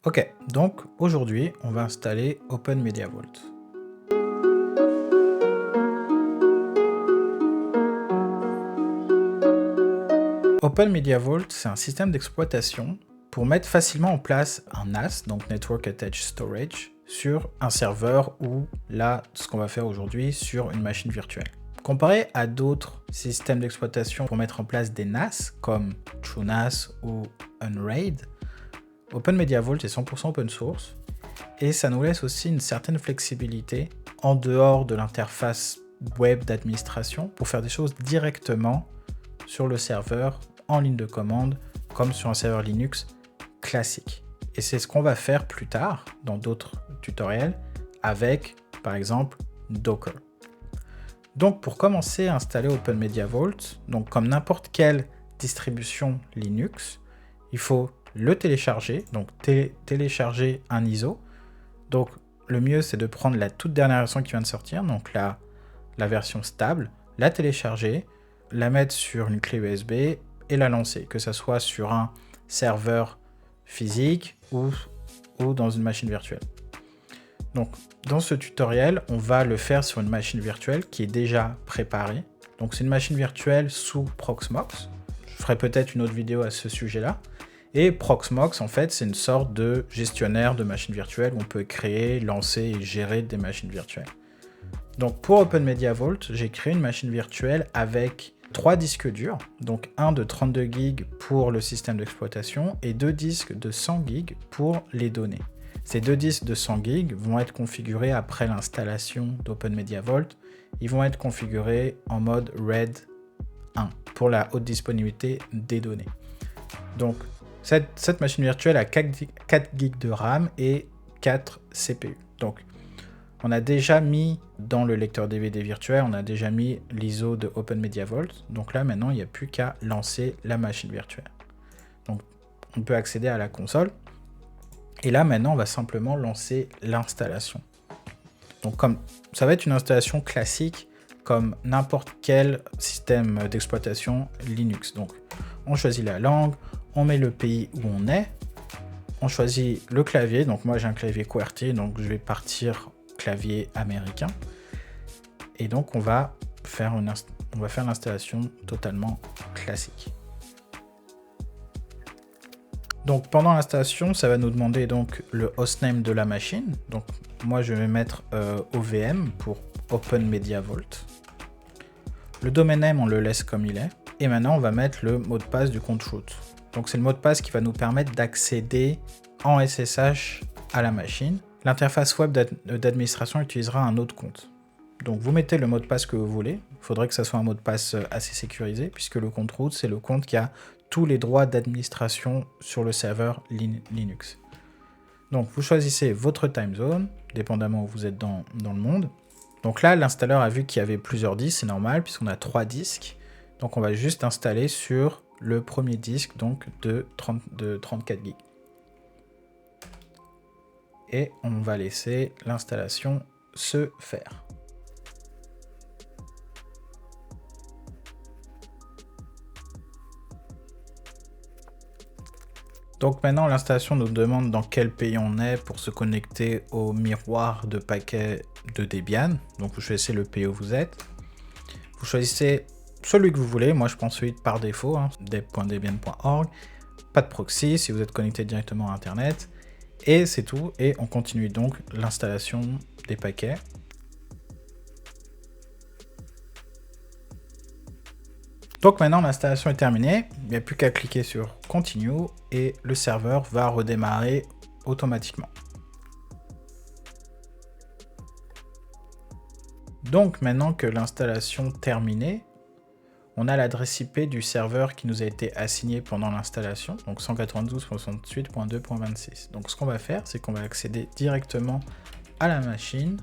Ok, donc aujourd'hui, on va installer Open Media Vault. Open Media Vault, c'est un système d'exploitation pour mettre facilement en place un NAS, donc Network Attached Storage, sur un serveur ou là, ce qu'on va faire aujourd'hui, sur une machine virtuelle. Comparé à d'autres systèmes d'exploitation pour mettre en place des NAS, comme TrueNAS ou Unraid, Open Media Vault est 100% open source et ça nous laisse aussi une certaine flexibilité en dehors de l'interface web d'administration pour faire des choses directement sur le serveur en ligne de commande comme sur un serveur Linux classique. Et c'est ce qu'on va faire plus tard dans d'autres tutoriels avec par exemple Docker. Donc pour commencer à installer Open Media Vault, donc comme n'importe quelle distribution Linux, il faut le télécharger, donc télécharger un ISO. Donc le mieux c'est de prendre la toute dernière version qui vient de sortir, donc la version stable, la télécharger, la mettre sur une clé USB et la lancer, que ce soit sur un serveur physique ou dans une machine virtuelle. Donc dans ce tutoriel, on va le faire sur une machine virtuelle qui est déjà préparée. Donc c'est une machine virtuelle sous Proxmox. Je ferai peut-être une autre vidéo à ce sujet-là. Et Proxmox, en fait, c'est une sorte de gestionnaire de machines virtuelles où on peut créer, lancer et gérer des machines virtuelles. Donc pour Open Media Vault, j'ai créé une machine virtuelle avec 3 disques durs, donc un de 32 GB pour le système d'exploitation et 2 disques de 100 GB pour les données. Ces 2 disques de 100 GB vont être configurés après l'installation d'Open Media Vault. Ils vont être configurés en mode RAID 1 pour la haute disponibilité des données. Donc cette machine virtuelle a 4 GB de RAM et 4 CPU. Donc on a déjà mis dans le lecteur DVD virtuel, on a déjà mis l'ISO de Open Media Vault. Donc là maintenant il n'y a plus qu'à lancer la machine virtuelle. Donc on peut accéder à la console. Et là maintenant on va simplement lancer l'installation. Donc comme ça va être une installation classique comme n'importe quel système d'exploitation Linux. Donc on choisit la langue, on met le pays où on est, on choisit le clavier, donc moi j'ai un clavier QWERTY, donc je vais partir clavier américain, et donc on va faire l'installation totalement classique. Donc pendant l'installation, ça va nous demander donc le hostname de la machine, donc moi je vais mettre OVM pour Open Media Vault. Le domaine name on le laisse comme il est, et maintenant on va mettre le mot de passe du compte root. Donc c'est le mot de passe qui va nous permettre d'accéder en SSH à la machine. L'interface web d'administration utilisera un autre compte. Donc vous mettez le mot de passe que vous voulez. Il faudrait que ça soit un mot de passe assez sécurisé, puisque le compte root, c'est le compte qui a tous les droits d'administration sur le serveur Linux. Donc vous choisissez votre time zone, dépendamment où vous êtes dans le monde. Donc là, l'installeur a vu qu'il y avait plusieurs disques, c'est normal, puisqu'on a 3 disques. Donc on va juste installer sur le premier disque donc de 34 GB. Et on va laisser l'installation se faire. Donc maintenant l'installation nous demande dans quel pays on est pour se connecter au miroir de paquets de Debian. Donc vous choisissez le pays où vous êtes. Vous choisissez celui que vous voulez, moi je prends celui par défaut, deb.debian.org. Pas de proxy si vous êtes connecté directement à internet. Et c'est tout, et on continue donc l'installation des paquets. Donc maintenant l'installation est terminée, il n'y a plus qu'à cliquer sur Continue et le serveur va redémarrer automatiquement. Donc maintenant que l'installation est terminée, on a l'adresse IP du serveur qui nous a été assigné pendant l'installation, donc 192.68.2.26. Donc ce qu'on va faire, c'est qu'on va accéder directement à la machine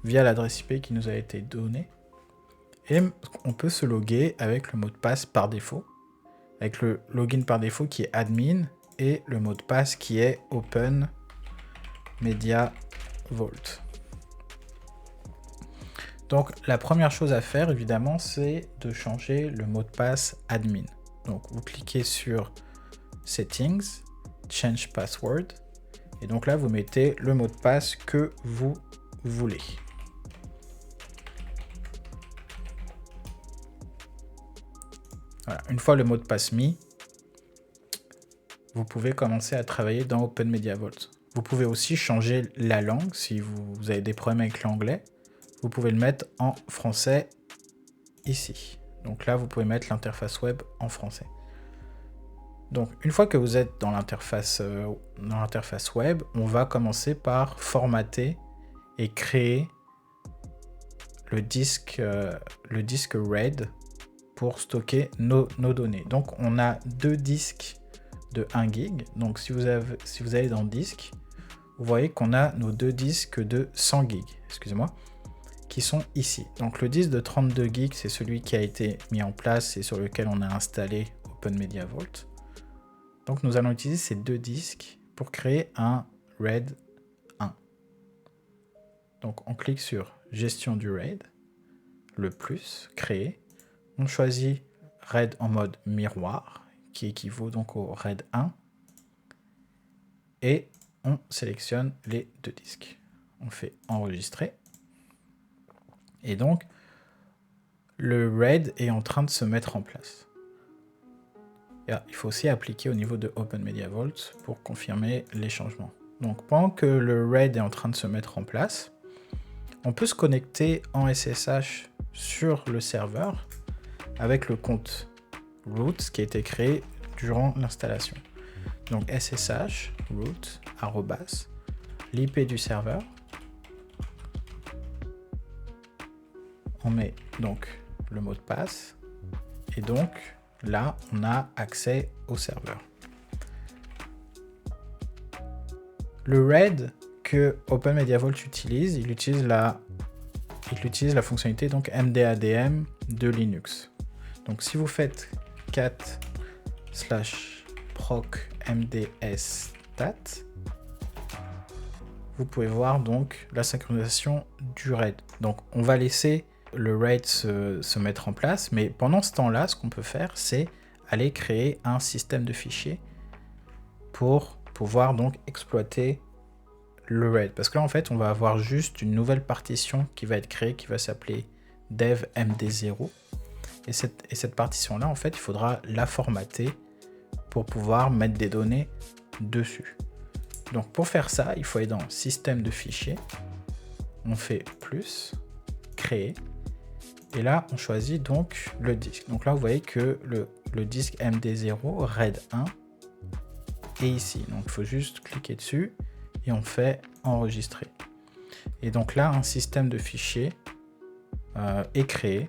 via l'adresse IP qui nous a été donnée. Et on peut se loguer avec le mot de passe par défaut, avec le login par défaut qui est admin et le mot de passe qui est Open Media Vault. Donc la première chose à faire évidemment c'est de changer le mot de passe admin. Donc vous cliquez sur Settings, Change Password Et donc là, vous mettez le mot de passe que vous voulez. Voilà. Une fois le mot de passe mis, vous pouvez commencer à travailler dans Open Media Vault. Vous pouvez aussi changer la langue si vous avez des problèmes avec l'anglais. Vous pouvez le mettre en français ici. Donc là, vous pouvez mettre l'interface web en français. Donc, une fois que vous êtes dans l'interface web, on va commencer par formater et créer le disque RAID pour stocker nos données. Donc, on a deux disques de 1 gig. Donc, si vous allez dans disque, vous voyez qu'on a nos deux disques de 100 gigs, excusez-moi, qui sont ici. Donc, le disque de 32 gigs, c'est celui qui a été mis en place et sur lequel on a installé Open Media Vault. Donc, nous allons utiliser ces deux disques pour créer un RAID 1. Donc, on clique sur Gestion du RAID, le plus, Créer. On choisit RAID en mode miroir, qui équivaut donc au RAID 1. Et on sélectionne les deux disques. On fait Enregistrer. Et donc, le RAID est en train de se mettre en place. Il faut aussi appliquer au niveau de Open Media Vault pour confirmer les changements. Donc pendant que le RAID est en train de se mettre en place, on peut se connecter en SSH sur le serveur avec le compte root qui a été créé durant l'installation. Donc SSH root arrobas l'IP du serveur. On met donc le mot de passe et donc là, on a accès au serveur. Le RAID que Open Media Vault utilise, il utilise la fonctionnalité donc MDADM de Linux. Donc si vous faites cat/proc mdsstat, vous pouvez voir donc la synchronisation du RAID. Donc on va laisser le RAID se mettre en place, mais pendant ce temps-là, ce qu'on peut faire, c'est aller créer un système de fichiers pour pouvoir donc exploiter le RAID. Parce que là, en fait, on va avoir juste une nouvelle partition qui va être créée, qui va s'appeler dev.md0. Et cette partition-là, en fait, il faudra la formater pour pouvoir mettre des données dessus. Donc pour faire ça, il faut aller dans Système de fichiers. On fait plus, Créer. Et là, on choisit donc le disque. Donc là, vous voyez que le disque MD0 RAID 1 est ici. Donc il faut juste cliquer dessus et on fait enregistrer. Et donc là, un système de fichiers est créé.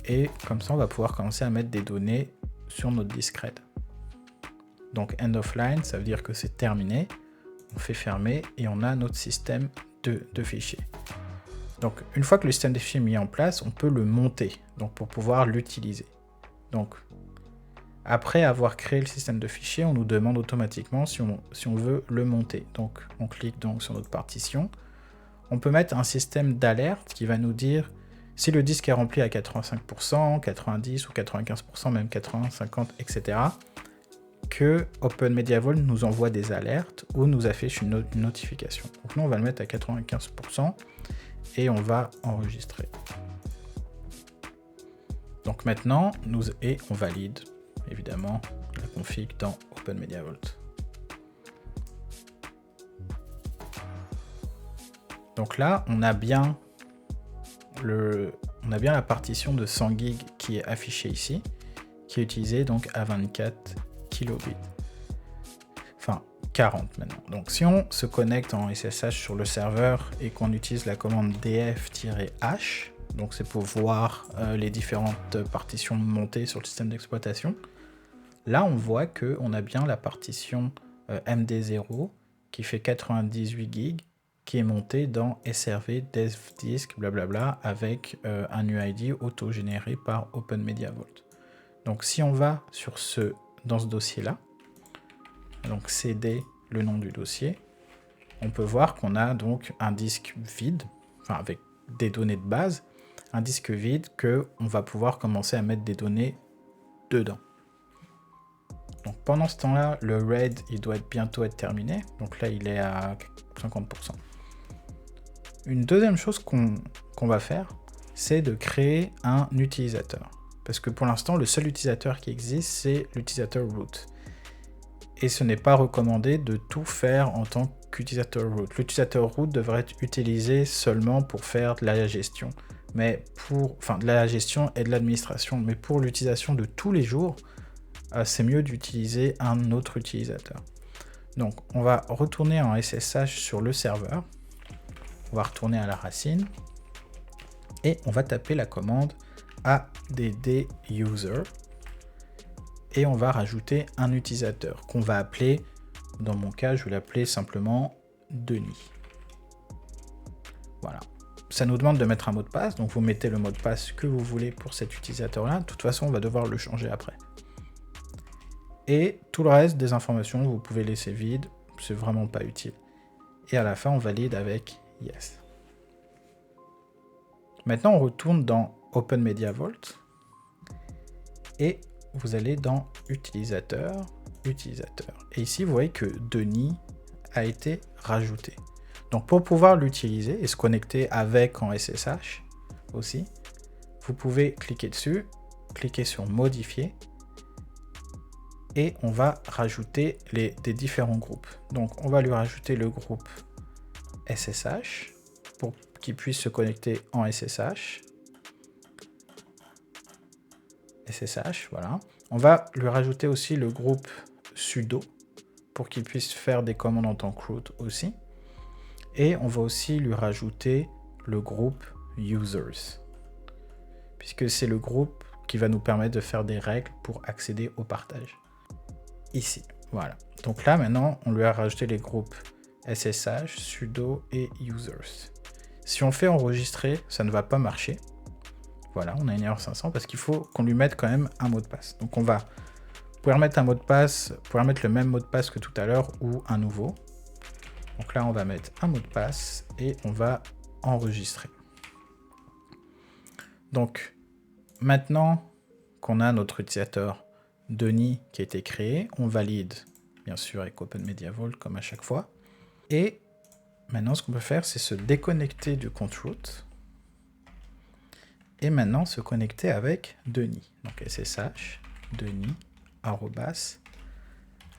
Et comme ça, on va pouvoir commencer à mettre des données sur notre disque RAID. Donc end of line, ça veut dire que c'est terminé. On fait fermer et on a notre système de fichiers. Donc, une fois que le système de fichiers est mis en place, on peut le monter donc pour pouvoir l'utiliser. Donc, après avoir créé le système de fichiers, on nous demande automatiquement si on veut le monter. Donc, on clique donc sur notre partition. On peut mettre un système d'alerte qui va nous dire si le disque est rempli à 85%, 90% ou 95%, même 80, 50, etc. que Open Media Vault nous envoie des alertes ou nous affiche une notification. Donc, nous, on va le mettre à 95%. Et on va enregistrer. Donc maintenant, on valide évidemment la config dans Open Media Vault. Donc là, on a bien la partition de 100 GB qui est affichée ici, qui est utilisée donc à 24 kilobits. Enfin, 40 maintenant. Donc si on se connecte en SSH sur le serveur et qu'on utilise la commande df-h, donc c'est pour voir les différentes partitions montées sur le système d'exploitation, là on voit qu'on a bien la partition MD0 qui fait 98 GB qui est montée dans SRV devdisk blablabla avec un UID auto-généré par Open Media Vault. Donc si on va dans ce dossier là, donc cd le nom du dossier, on peut voir qu'on a donc un disque vide, enfin avec des données de base, un disque vide que on va pouvoir commencer à mettre des données dedans. Donc pendant ce temps-là, le RAID, il doit bientôt être terminé. Donc là, il est à 50%. Une deuxième chose qu'on va faire, c'est de créer un utilisateur. Parce que pour l'instant, le seul utilisateur qui existe, c'est l'utilisateur root. Et ce n'est pas recommandé de tout faire en tant qu'utilisateur root. L'utilisateur root devrait être utilisé seulement pour faire de la gestion. De la gestion et de l'administration. Mais pour l'utilisation de tous les jours, c'est mieux d'utiliser un autre utilisateur. Donc, on va retourner en SSH sur le serveur. On va retourner à la racine. Et on va taper la commande add user. Et on va rajouter un utilisateur qu'on va appeler, dans mon cas, je vais l'appeler simplement Denis. Voilà. Ça nous demande de mettre un mot de passe, donc vous mettez le mot de passe que vous voulez pour cet utilisateur-là. De toute façon, on va devoir le changer après. Et tout le reste des informations, vous pouvez laisser vide, c'est vraiment pas utile. Et à la fin, on valide avec Yes. Maintenant, on retourne dans Open Media Vault. Et vous allez dans Utilisateur, Utilisateur. Et ici, vous voyez que Denis a été rajouté. Donc pour pouvoir l'utiliser et se connecter avec en SSH aussi, vous pouvez cliquer dessus, cliquer sur Modifier, et on va rajouter des différents groupes. Donc on va lui rajouter le groupe SSH pour qu'il puisse se connecter en SSH. SSH, voilà. On va lui rajouter aussi le groupe sudo pour qu'il puisse faire des commandes en tant que root aussi. Et on va aussi lui rajouter le groupe users, puisque c'est le groupe qui va nous permettre de faire des règles pour accéder au partage. Ici, voilà. Donc là, maintenant, on lui a rajouté les groupes SSH, sudo et users. Si on le fait enregistrer, ça ne va pas marcher. Voilà, on a une erreur 500 parce qu'il faut qu'on lui mette quand même un mot de passe. Donc on va pouvoir mettre un mot de passe, pouvoir mettre le même mot de passe que tout à l'heure ou un nouveau. Donc là, on va mettre un mot de passe et on va enregistrer. Donc maintenant qu'on a notre utilisateur Denis qui a été créé, on valide bien sûr avec Open Media Vault comme à chaque fois. Et maintenant, ce qu'on peut faire, c'est se déconnecter du compte root. Et maintenant, se connecter avec Denis. Donc SSH, Denis, arrobas,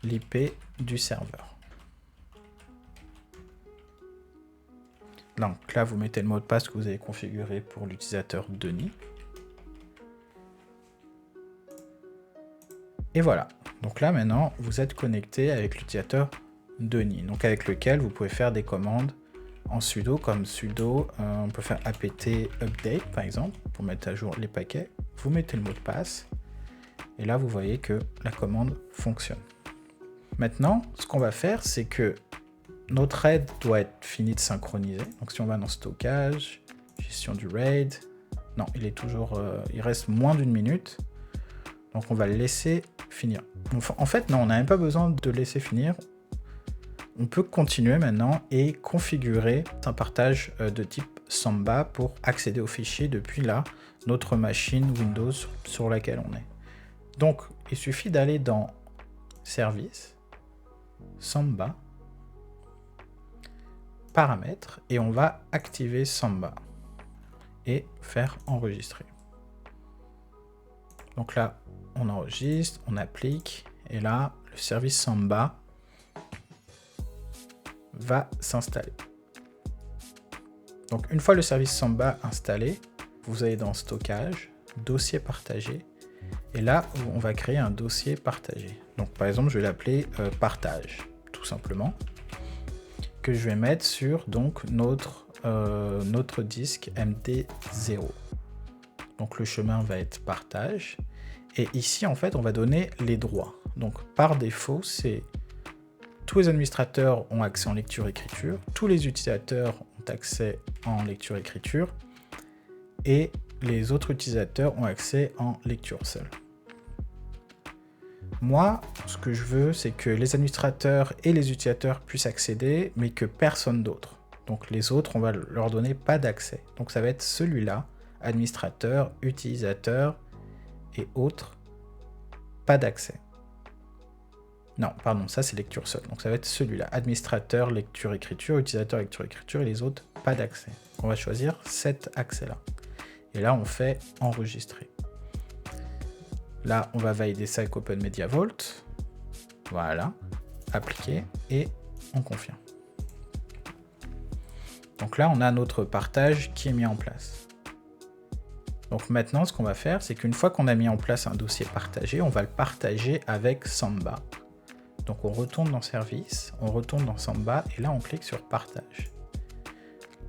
l'IP du serveur. Donc là, vous mettez le mot de passe que vous avez configuré pour l'utilisateur Denis. Et voilà. Donc là, maintenant, vous êtes connecté avec l'utilisateur Denis, donc avec lequel vous pouvez faire des commandes en sudo, comme sudo, on peut faire apt update par exemple, pour mettre à jour les paquets. Vous mettez le mot de passe, et là vous voyez que la commande fonctionne. Maintenant, ce qu'on va faire, c'est que notre RAID doit être fini de synchroniser. Donc si on va dans stockage, gestion du RAID, non, il est toujours, il reste moins d'une minute, donc on va le laisser finir. En fait, non, on n'a même pas besoin de le laisser finir. On peut continuer maintenant et configurer un partage de type Samba pour accéder aux fichiers depuis là, notre machine Windows sur laquelle on est. Donc, il suffit d'aller dans Service, Samba, Paramètres, et on va activer Samba et faire enregistrer. Donc là, on enregistre, on applique, et là, le service Samba va s'installer. Donc une fois le service Samba installé, vous allez dans stockage, dossier partagé, et là on va créer un dossier partagé. Donc par exemple je vais l'appeler partage, tout simplement, que je vais mettre sur donc notre disque MD0. Donc le chemin va être partage, et ici en fait on va donner les droits. Donc par défaut c'est tous les administrateurs ont accès en lecture-écriture, tous les utilisateurs ont accès en lecture-écriture, et les autres utilisateurs ont accès en lecture seule. Moi, ce que je veux, c'est que les administrateurs et les utilisateurs puissent accéder, mais que personne d'autre. Donc les autres, on va leur donner pas d'accès. Donc ça va être celui-là, administrateur, utilisateur et autres, pas d'accès. Non, pardon, ça c'est lecture seule. Donc ça va être celui-là. Administrateur, lecture, écriture, utilisateur, lecture, écriture, et les autres, pas d'accès. On va choisir cet accès-là. Et là, on fait enregistrer. Là, on va valider ça avec Open Media Vault. Voilà. Appliquer et on confirme. Donc là, on a notre partage qui est mis en place. Donc maintenant, ce qu'on va faire, c'est qu'une fois qu'on a mis en place un dossier partagé, on va le partager avec Samba. Donc on retourne dans Service, on retourne dans Samba, et là, on clique sur Partage.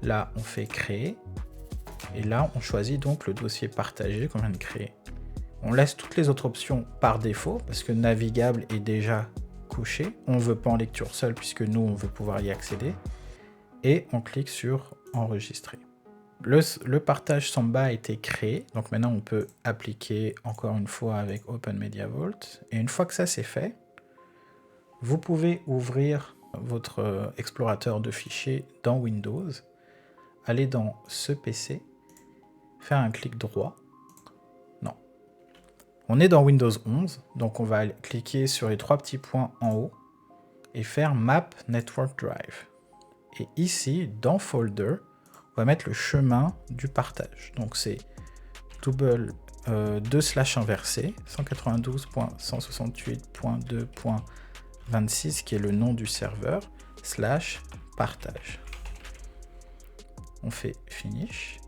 Là, on fait Créer, et là, on choisit donc le dossier partagé qu'on vient de créer. On laisse toutes les autres options par défaut, parce que Navigable est déjà coché. On ne veut pas en lecture seule, puisque nous, on veut pouvoir y accéder. Et on clique sur Enregistrer. Le partage Samba a été créé, donc maintenant on peut appliquer encore une fois avec Open Media Vault. Et une fois que ça c'est fait, vous pouvez ouvrir votre explorateur de fichiers dans Windows, aller dans ce PC, faire un clic droit. Non. On est dans Windows 11, donc on va cliquer sur les 3 petits points en haut et faire Map Network Drive. Et ici, dans Folder, on va mettre le chemin du partage. Donc c'est double 2/ inversé, 192.168.2.26 qui est le nom du serveur, / partage. On fait Finish.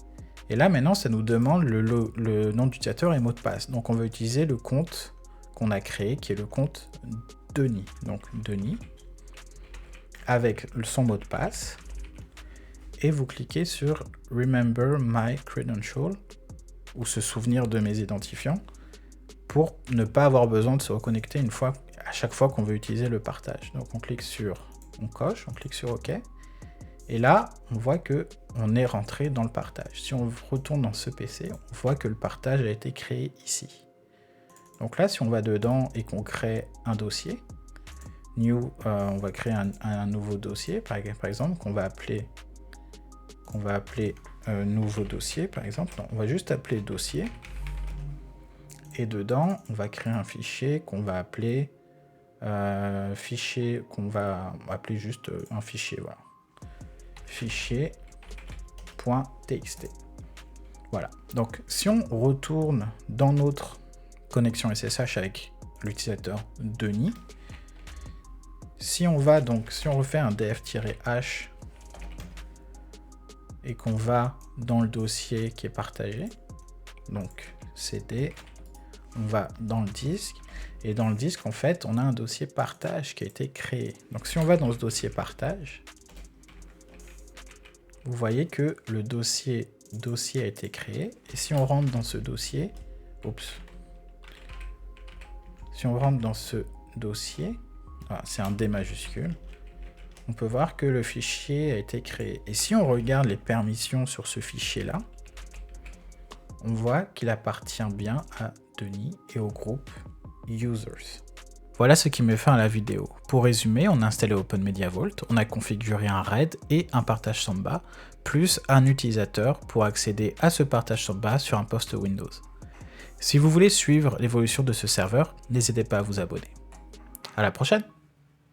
Et là maintenant, ça nous demande le nom d'utilisateur et mot de passe. Donc on va utiliser le compte qu'on a créé, qui est le compte Denis. Donc Denis, avec son mot de passe. Et vous cliquez sur Remember My Credential, ou se souvenir de mes identifiants, pour ne pas avoir besoin de se reconnecter à chaque fois qu'on veut utiliser le partage. Donc on clique sur, on coche, on clique sur OK, et là on voit que on est rentré dans le partage. Si on retourne dans ce PC, on voit que le partage a été créé ici. Donc là, si on va dedans et qu'on crée un dossier, New, on va créer un nouveau dossier, par exemple, qu'on va appeler nouveau dossier, par exemple. Non, on va juste appeler dossier. Et dedans, on va créer un fichier qu'on va appeler juste un fichier, voilà. Fichier.txt. Voilà. Donc, si on retourne dans notre connexion SSH avec l'utilisateur Denis, si on refait un df-h et qu'on va dans le dossier qui est partagé, donc CD, on va dans le disque, et dans le disque, en fait, on a un dossier partage qui a été créé. Donc si on va dans ce dossier partage, vous voyez que le dossier a été créé, et si on rentre dans ce dossier, si on rentre dans ce dossier, c'est un D majuscule, on peut voir que le fichier a été créé. Et si on regarde les permissions sur ce fichier-là, on voit qu'il appartient bien à Denis et au groupe Users. Voilà ce qui met fin à la vidéo. Pour résumer, on a installé Open Media Vault, on a configuré un RAID et un partage Samba, plus un utilisateur pour accéder à ce partage Samba sur un poste Windows. Si vous voulez suivre l'évolution de ce serveur, n'hésitez pas à vous abonner. À la prochaine!